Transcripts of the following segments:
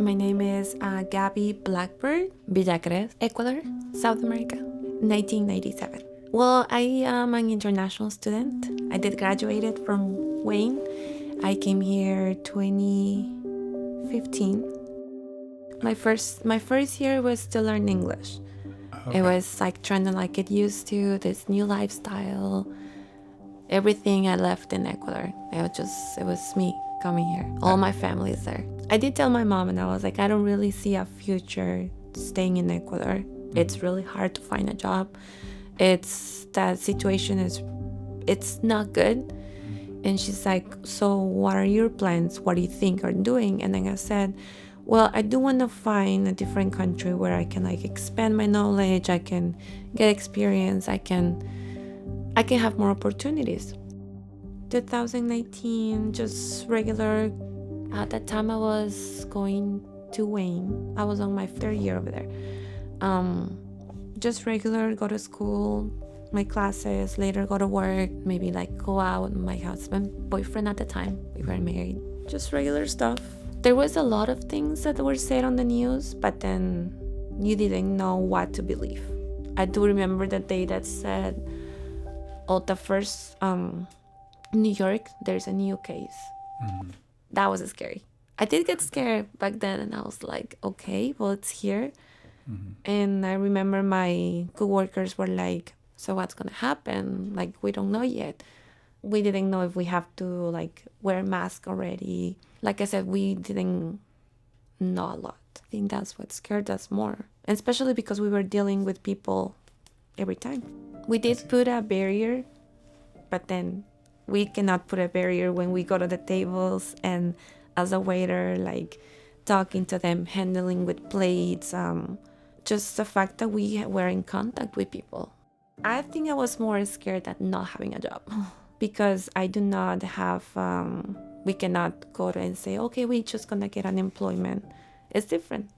My name is GabyBlackbird Ecuador, South America, 1997. Well, I am an international student. I did graduated from Wayne. I came here 2015. My first year was to learn English. Okay. It was like trying to like get used to this new lifestyle. Everything I left in Ecuador. It was me coming here. All my family is there. I did tell my mom and I was like, I don't really see a future staying in Ecuador. It's really hard to find a job. That situation it's not good. And she's like, so what are your plans? What do you think are doing? And then I said, well, I do want to find a different country where I can like expand my knowledge. I can get experience. I can have more opportunities. 2019, just regular. At that time, I was going to Wayne. I was on my third year over there. Just regular, go to school, my classes, later go to work, maybe like go out with my boyfriend at the time. We were married. Just regular stuff. There was a lot of things that were said on the news, but then you didn't know what to believe. I do remember the day that said, the first New York, there's a new case. Mm-hmm. That was scary. I did get scared back then, and I was like, okay, well, it's here. Mm-hmm. And I remember my coworkers were like, so what's going to happen? Like, we don't know yet. We didn't know if we have to, like, wear a mask already. Like I said, we didn't know a lot. I think that's what scared us more, and especially because we were dealing with people every time. We did put a barrier, but then we cannot put a barrier when we go to the tables and as a waiter, like talking to them, handling with plates, just the fact that we were in contact with people. I think I was more scared at not having a job because I do not have, we cannot go and say, okay, we're just gonna get unemployment. It's different.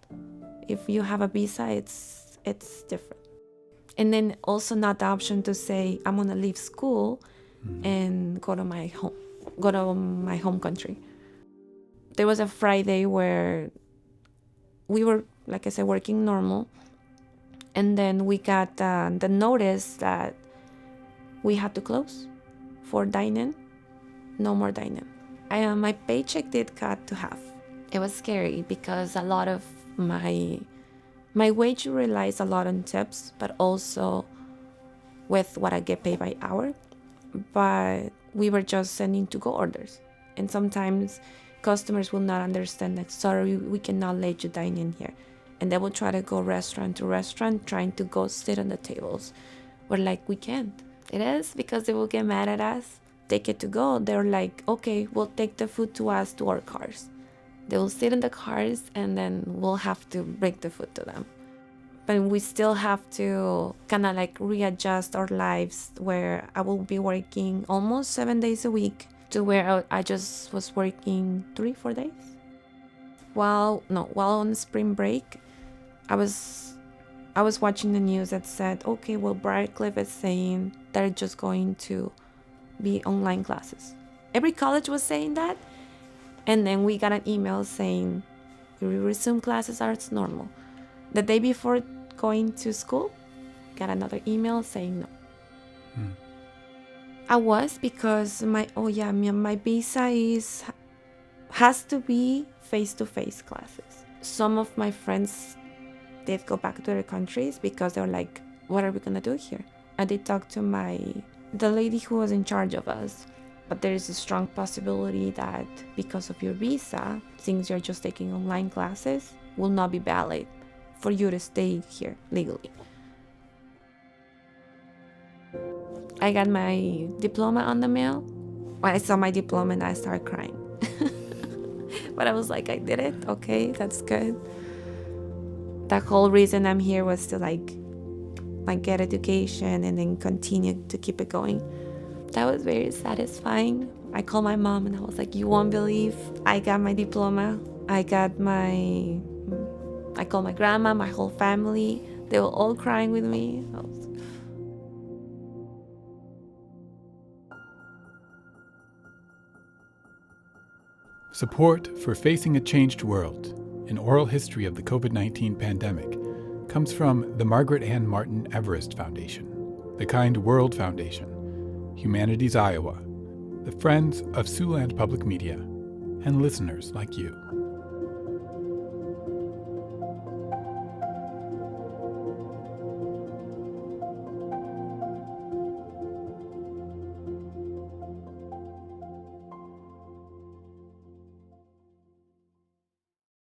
If you have a visa, it's different. And then also not the option to say, I'm gonna leave school and go to my home country. There was a Friday where we were, like I said, working normal. And then we got the notice that we had to close for dine-in. No more dine-in. My paycheck did cut to half. It was scary because a lot of my wage relies a lot on tips, but also with what I get paid by hour. But we were just sending to-go orders. And sometimes customers will not understand, like, sorry, we cannot let you dine in here. And they will try to go restaurant to restaurant, trying to go sit on the tables. We're like, we can't. It is because they will get mad at us. Take it to go. They're like, okay, we'll take the food to us, to our cars. They will sit in the cars and then we'll have to bring the food to them. But we still have to kind of like readjust our lives where I will be working almost 7 days a week to where I just was working 3-4 days. While on spring break, I was watching the news that said, okay, well, Barclay is saying they're just going to be online classes. Every college was saying that. And then we got an email saying, we resume classes as normal. The day before going to school, got another email saying no. I was because my visa has to be face-to-face classes. Some of my friends did go back to their countries because they were like, what are we gonna do here? I did talk to the lady who was in charge of us, but there is a strong possibility that because of your visa, since you're just taking online classes, will not be valid for you to stay here legally. I got my diploma on the mail. When I saw my diploma and I started crying. But I was like, I did it. Okay, that's good. The whole reason I'm here was to like get education and then continue to keep it going. That was very satisfying. I called my mom and I was like, you won't believe I got my diploma. I called my grandma, my whole family. They were all crying with me. Support for Facing a Changed World an oral history of the COVID-19 pandemic, comes from the Margaret Ann Martin Everest Foundation, the Kind World Foundation, Humanities Iowa, the Friends of Siouxland Public Media, and listeners like you.